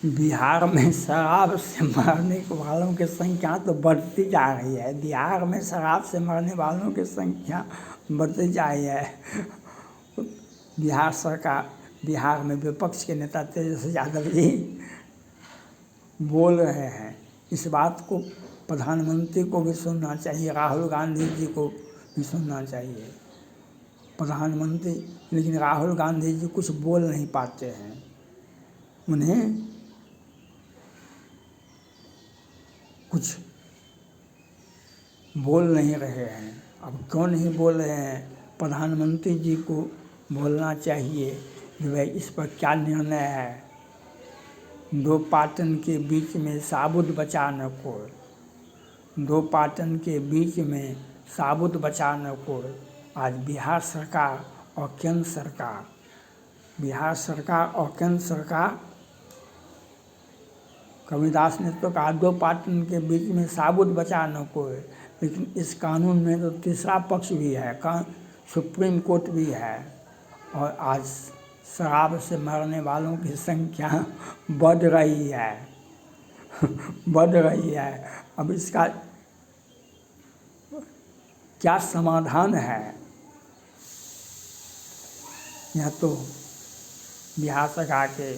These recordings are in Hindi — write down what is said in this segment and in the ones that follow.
बिहार में शराब से मरने वालों की संख्या तो बढ़ती जा रही है। बिहार में शराब से मरने वालों की संख्या बढ़ती जा रही है। बिहार में विपक्ष के नेता तेजस्वी यादव जी बोल रहे हैं। इस बात को प्रधानमंत्री को भी सुनना चाहिए, राहुल गांधी जी को भी सुनना चाहिए। प्रधानमंत्री, लेकिन राहुल गांधी जी कुछ बोल नहीं पाते हैं। उन्हें कुछ बोल नहीं रहे हैं। अब क्यों नहीं बोल रहे हैं? प्रधानमंत्री जी को बोलना चाहिए कि भाई इस पर क्या निर्णय है। दो पाटन के बीच में साबुत बचा न कोई, दो पाटन के बीच में साबुत बचा न कोई। आज बिहार सरकार और केंद्र सरकार, बिहार सरकार और केंद्र सरकार, कबीरदास ने तो कहा दो पाटन के बीच में साबुत बचा न कोई, लेकिन इस कानून में तो तीसरा पक्ष भी है, सुप्रीम कोर्ट भी है। और आज शराब से मरने वालों की संख्या बढ़ रही है बढ़ रही है। अब इसका क्या समाधान है? यह तो बिहार सरकार के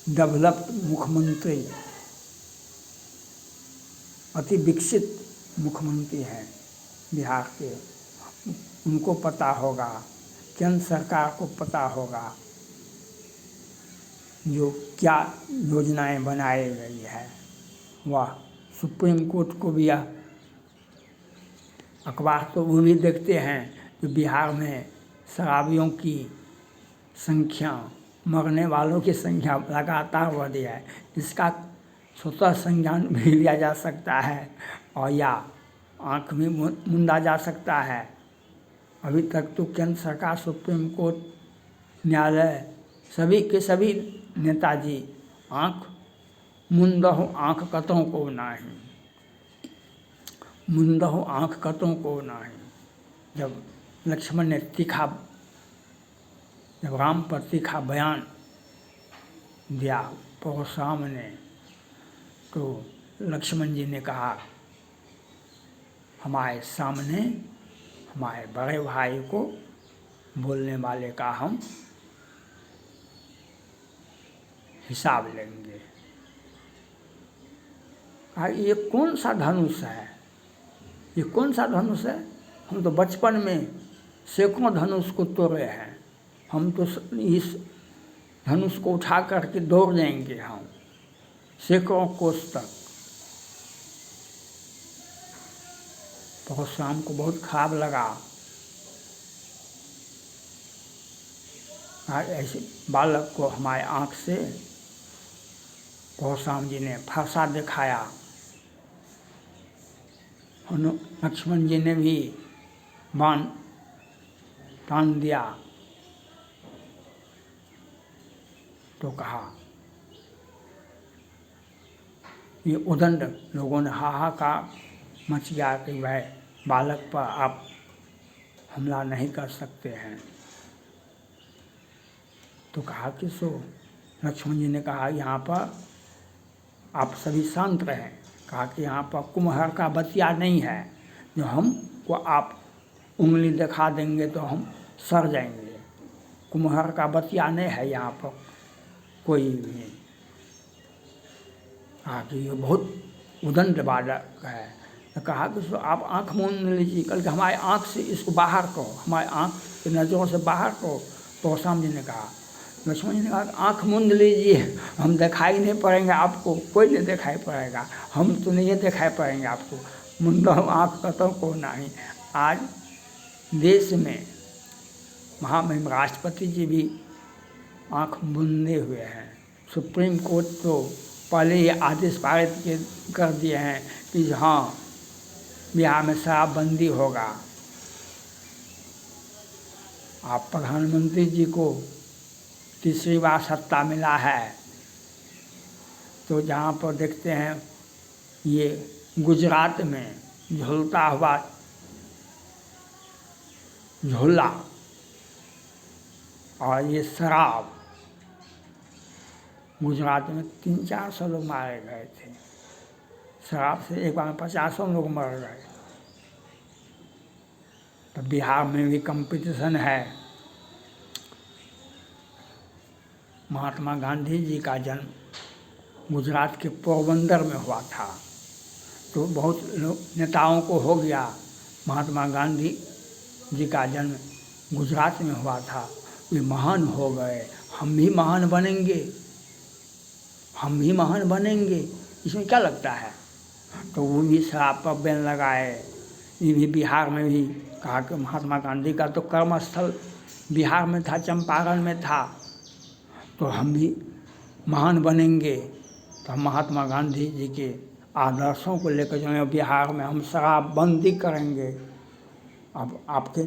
डेवलप्ड मुख्यमंत्री, अति विकसित मुख्यमंत्री हैं बिहार के, उनको पता होगा, केंद्र सरकार को पता होगा जो क्या योजनाएं बनाई गई है। वह सुप्रीम कोर्ट को भी अखबार तो वो भी देखते हैं कि बिहार में शराबियों की संख्या, मरने वालों की संख्या लगातार बढ़ रही है। इसका स्वतः संज्ञान भी लिया जा सकता है और या आँख भी मूंदा जा सकता है। अभी तक तो केंद्र सरकार, सुप्रीम कोर्ट, न्यायालय, सभी के सभी नेताजी आँख मुंदहु आँख कतों को नाही, मुंदहु आँख कतों को नाही। जब लक्ष्मण ने जब राम पर तीखा बयान दिया परशुराम ने, तो लक्ष्मण जी ने कहा हमारे सामने हमारे बड़े भाई को बोलने वाले का हम हिसाब लेंगे। ये कौन सा धनुष है? ये कौन सा धनुष है? हम तो बचपन में सैकड़ों धनुष को तोड़े हैं। हम तो इस धनुष को उठा करके दौड़ जाएंगे हम सैकड़ों कोस तक। परशुराम को बहुत खराब लगा। ऐसे बालक को हमारे आँख से परशुराम जी ने फरसा दिखाया। लक्ष्मण जी ने भी बाण तान दिया तो कहा, ये उदंड लोगों ने हाहाकार मच गया कि वह बालक पर आप हमला नहीं कर सकते हैं। तो कहा कि सो लक्ष्मण जी ने कहा यहाँ पर आप सभी शांत रहें। कहा कि यहाँ पर कुम्हार का बतिया नहीं है, जो हमको आप उंगली दिखा देंगे तो हम सड़ जाएंगे। कुम्हार का बतिया नहीं है यहाँ पर कोई भी। कहा कि ये बहुत उदंड बालक है। तो कहा कि सो आप आँख मूंद लीजिए। कल हमारे आँख से इसको बाहर करो, हमारे आँख के नज़रों से बाहर करो। परशुराम जी ने कहा, लक्ष्मण जी ने कहा आँख मूंद लीजिए, हम दिखाई नहीं पड़ेंगे आपको, कोई नहीं दिखाई पड़ेगा, हम तो नहीं दिखाई पड़ेंगे आपको, मुंदो आँख कतों को नहीं। आज देश में महामहिम राष्ट्रपति जी भी आँख मूंदे हुए हैं। सुप्रीम कोर्ट तो पहले ही आदेश पारित कर दिए हैं कि हाँ बिहार में शराबबंदी होगा। आप प्रधानमंत्री जी को तीसरी बार सत्ता मिला है, तो जहाँ पर देखते हैं ये गुजरात में झूलता हुआ झूला और ये शराब, गुजरात में 300-400 लोग मारे गए थे शराब से, एक बार में 50 लोग मर गए। तो बिहार में भी कंपटीशन है। महात्मा गांधी जी का जन्म गुजरात के पोरबंदर में हुआ था, तो बहुत नेताओं को हो गया महात्मा गांधी जी का जन्म गुजरात में हुआ था, वे महान हो गए, हम भी महान बनेंगे, हम भी महान बनेंगे, इसमें क्या लगता है। तो वो भी शराब पर बैन लगाए। ये भी बिहार में भी कहा कि महात्मा गांधी का तो कर्मस्थल बिहार में था, चंपारण में था, तो हम भी महान बनेंगे। तो हम महात्मा गांधी जी के आदर्शों को लेकर जो बिहार में हम शराबबंदी करेंगे। अब आपके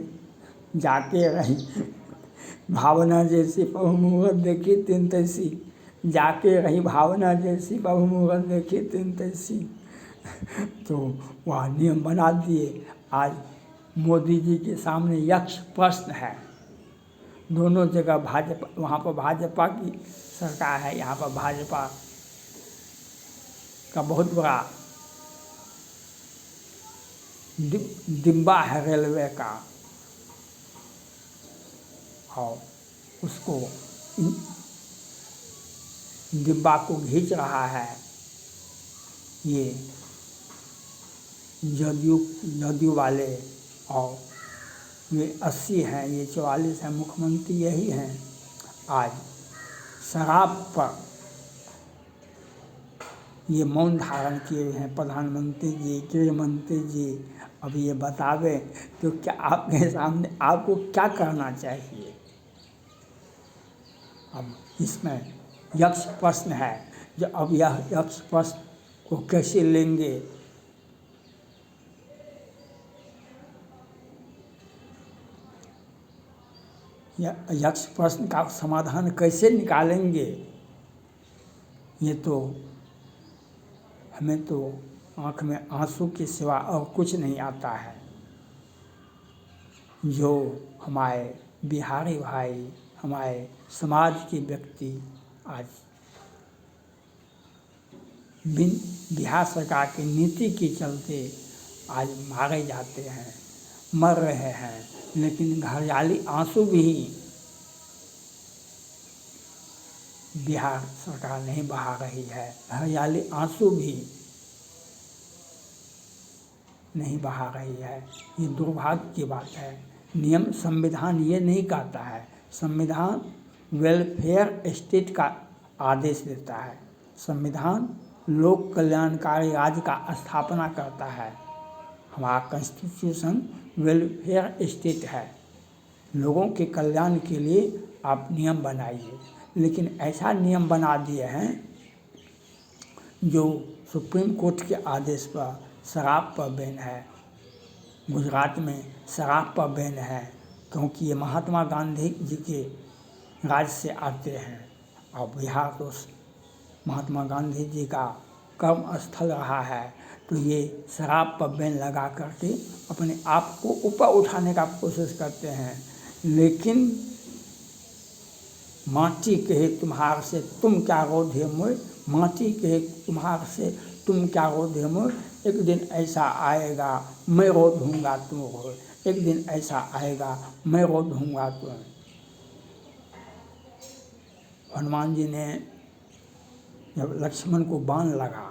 जाके रही भावना जैसी बहुमुहूर्त देखी तीन तैसी, जाके रही भावना जैसी बहुमुहूर्त देखी तीन तैसी। तो वह नियम बना दिए। आज मोदी जी के सामने यक्ष प्रश्न है। दोनों जगह भाजपा, वहाँ पर भाजपा की सरकार है, यहाँ पर भाजपा का बहुत बड़ा डिब्बा है रेलवे का, और उसको डिब्बा को खींच रहा है ये जदयू वाले, और ये 80 हैं, ये 44 हैं, मुख्यमंत्री यही हैं। आज शराब पर ये मौन धारण किए हैं प्रधानमंत्री जी, गृह मंत्री जी। अब ये बतावे तो क्या आपके सामने आपको क्या करना चाहिए। अब इसमें यक्ष प्रश्न है, जो अब यह यक्ष प्रश्न को कैसे लेंगे। यक्ष प्रश्न का समाधान कैसे निकालेंगे, ये तो हमें तो आँख में आंसू के सिवा और कुछ नहीं आता है। जो हमारे बिहारी भाई, हमारे समाज के व्यक्ति आज बिहार सरकार की नीति के चलते आज मारे जाते हैं, मर रहे हैं, लेकिन घरजाली आंसू भी बिहार सरकार नहीं बहा रही है, घरजाली आंसू भी नहीं बहा रही है। ये दुर्भाग्य की बात है। नियम संविधान ये नहीं कहता है, संविधान वेलफेयर स्टेट का आदेश देता है। संविधान लोक कल्याणकारी राज्य का स्थापना करता है। हमारा कॉन्स्टिट्यूशन वेलफेयर स्टेट है, लोगों के कल्याण के लिए आप नियम बनाइए। लेकिन ऐसा नियम बना दिए हैं जो सुप्रीम कोर्ट के आदेश पर शराब पर बैन है। गुजरात में शराब पर बैन है, क्योंकि ये महात्मा गांधी जी के राज से आते हैं, और बिहार तो महात्मा गांधी जी का कर्म स्थल रहा है। तो ये शराब पर बैन लगा करके अपने आप को ऊपर उठाने का कोशिश करते हैं। लेकिन माटी कहे तुम्हार से तुम क्या रोधे मोय, माटी कहे तुम्हार से तुम क्या रोधे मोय, एक दिन ऐसा आएगा मैं रोधूंगा तुमको, एक दिन ऐसा आएगा मैं रोधूंगा तुम। हनुमान जी ने जब लक्ष्मण को बाण लगा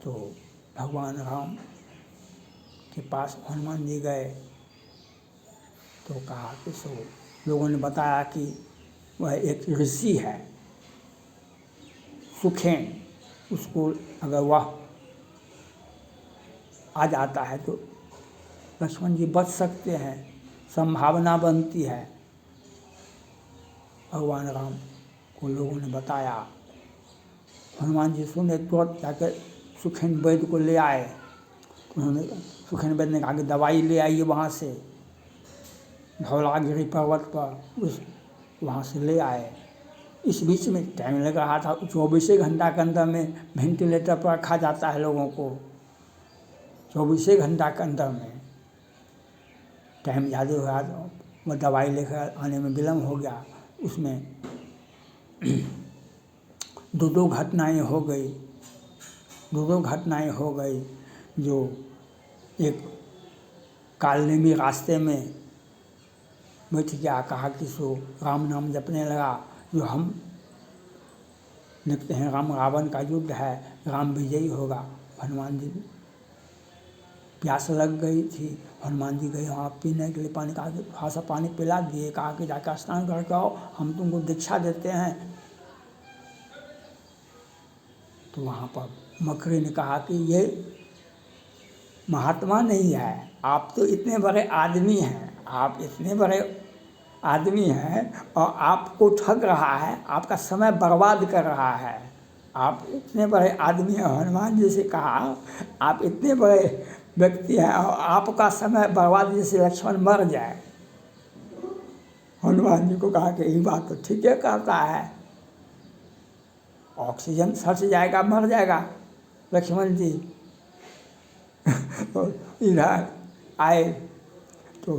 तो भगवान राम के पास हनुमान जी गए, तो कहा कि सो लोगों ने बताया कि वह एक ऋषि है सुखेन, उसको अगर वह आ जाता है तो लक्ष्मण जी बच सकते हैं, संभावना बनती है। भगवान राम को लोगों ने बताया, हनुमान जी सुने, तुरंत जाकर सुखेन वैद्य को ले आए। उन्होंने सुखेन वैद्य ने कहा कि दवाई ले आइए वहाँ से, धौलागिरी पर्वत पर उस वहाँ से ले आए। इस बीच में टाइम लग रहा था, 24 घंटा के अंदर में वेंटिलेटर पर रखा जाता है लोगों को, 24 घंटा के अंदर में टाइम ज़्यादा हो रहा तो वह दवाई लेकर आने में विलम्ब हो गया। उसमें दो घटनाएं हो गई जो एक कालने में रास्ते में बैठ गया, कहा कि सो राम नाम जपने लगा। जो हम देखते हैं राम रावण का युद्ध है, राम विजयी होगा। हनुमान जी प्यास लग गई थी, हनुमान जी गए वहाँ पीने के लिए पानी, कहा कि थोड़ा सा पानी पिला दिए, कहा कि जाकर स्नान करके आओ, हम तुमको दीक्षा देते हैं। तो वहाँ पर मकरी ने कहा कि ये महात्मा नहीं है, आप तो इतने बड़े आदमी हैं, आप इतने बड़े आदमी हैं और आपको ठग रहा है, आपका समय बर्बाद कर रहा है। आप इतने बड़े आदमी हैं। हनुमान जी से कहा आप इतने बड़े व्यक्ति हैं और आपका समय बर्बाद जैसे लक्ष्मण मर जाए। हनुमान जी को कहा कि ये बात तो ठीक है कहता है, ऑक्सीजन सच जाएगा, मर जाएगा लक्ष्मण जी। तो इधर आए तो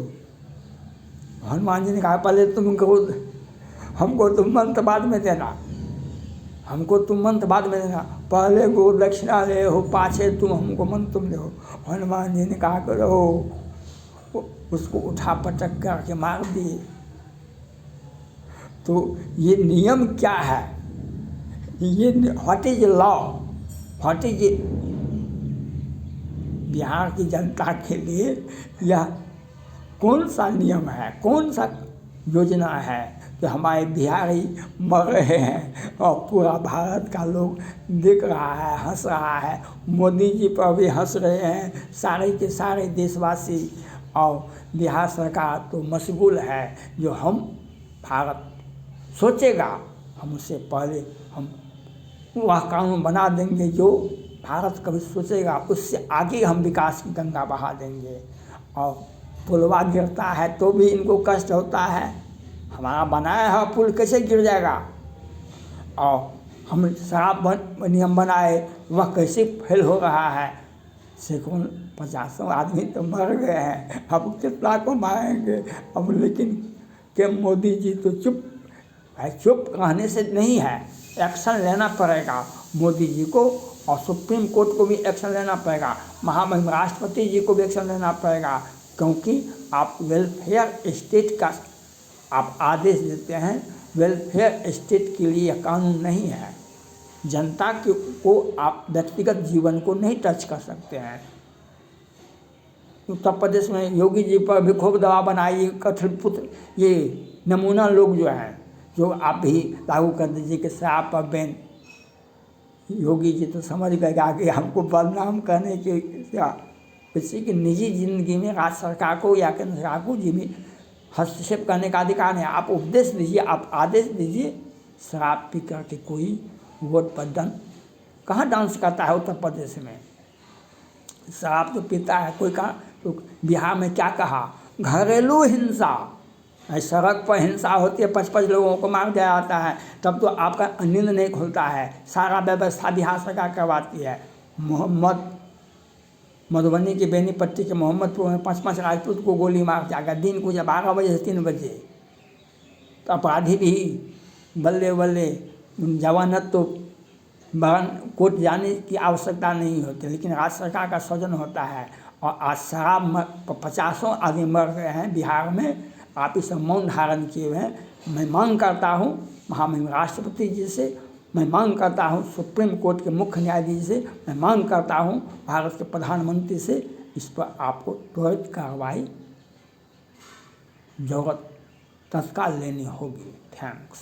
हनुमान जी ने कहा पहले हमको तुम मंत्र बाद में देना, पहले गो दक्षिणा ले हो, पाछे तुम हमको मंत्र तुम दो। हनुमान जी ने कहा करो, उसको उठा पटक करके मार दिए। तो ये नियम क्या है, ये what is law, what is Bihar की जनता के लिए यह कौन सा नियम है, कौन सा योजना है कि हमारे बिहारी मर रहे हैं और पूरा भारत का लोग देख रहा है, हंस रहा है। मोदी जी पर भी हंस रहे हैं सारे के सारे देशवासी, और बिहार सरकार तो मशगूल है। जो हम भारत सोचेगा हम उससे पहले हम वह कानून बना देंगे, जो भारत कभी सोचेगा उससे आगे हम विकास की गंगा बहा देंगे। और पुलवा गिरता है तो भी इनको कष्ट होता है, हमारा बनाया है पुल कैसे गिर जाएगा। और हम शराब नियम बनाए वह कैसे फेल हो रहा है। सैकड़ों 50 आदमी तो मर गए हैं, अब कितना को मारेंगे अब। लेकिन के मोदी जी तो चुप रहने से नहीं है, एक्शन लेना पड़ेगा मोदी जी को, और सुप्रीम कोर्ट को भी एक्शन लेना पड़ेगा, महामहिम राष्ट्रपति जी को भी एक्शन लेना पड़ेगा। क्योंकि आप वेलफेयर स्टेट का आप आदेश देते हैं, वेलफेयर स्टेट के लिए यह कानून नहीं है। जनता को आप व्यक्तिगत जीवन को नहीं टच कर सकते हैं। उत्तर प्रदेश में योगी जी पर भी खूब दबाव बनाई, कठपुत्र ये नमूना लोग जो हैं, जो आप भी लागू कर दीजिए कि शराब पर बैन। योगी जी तो समझ गए कि हमको बदनाम करने के किसी की निजी जिंदगी में राज्य सरकार को या केंद्र सरकार को जी में हस्तक्षेप करने का अधिकार नहीं। आप उपदेश दीजिए, आप आदेश दीजिए। शराब पी करके कोई वोट पर कहाँ डांस करता है उत्तर प्रदेश में, शराब तो पीता है कोई। कहाँ तो बिहार में क्या कहा, घरेलू हिंसा, सड़क पर हिंसा होती है, 55 लोगों को मार दिया जाता है, तब तो आपका नींद नहीं खुलता है। सारा व्यवस्था बिहार सरकार करवाती है। मधुबनी की बेनीपट्टी के मोहम्मदपुर में 5 राजपूत को गोली मार जाएगा दिन को 12 बजे से 3 बजे। तो अपराधी भी बल्ले बल्ले जवानत तो कोर्ट जाने की आवश्यकता नहीं होती, लेकिन राज्य सरकार का सौजन होता है। और आज शराब 50 आदमी मर गए हैं बिहार में, आप इस मौन धारण किए हुए हैं। मैं मांग करता हूँ महामहिम राष्ट्रपति जी से, मैं मांग करता हूँ सुप्रीम कोर्ट के मुख्य न्यायाधीश से, मैं मांग करता हूँ भारत के प्रधानमंत्री से, इस पर आपको त्वरित कार्रवाई जरूरत तत्काल लेनी होगी। थैंक्स।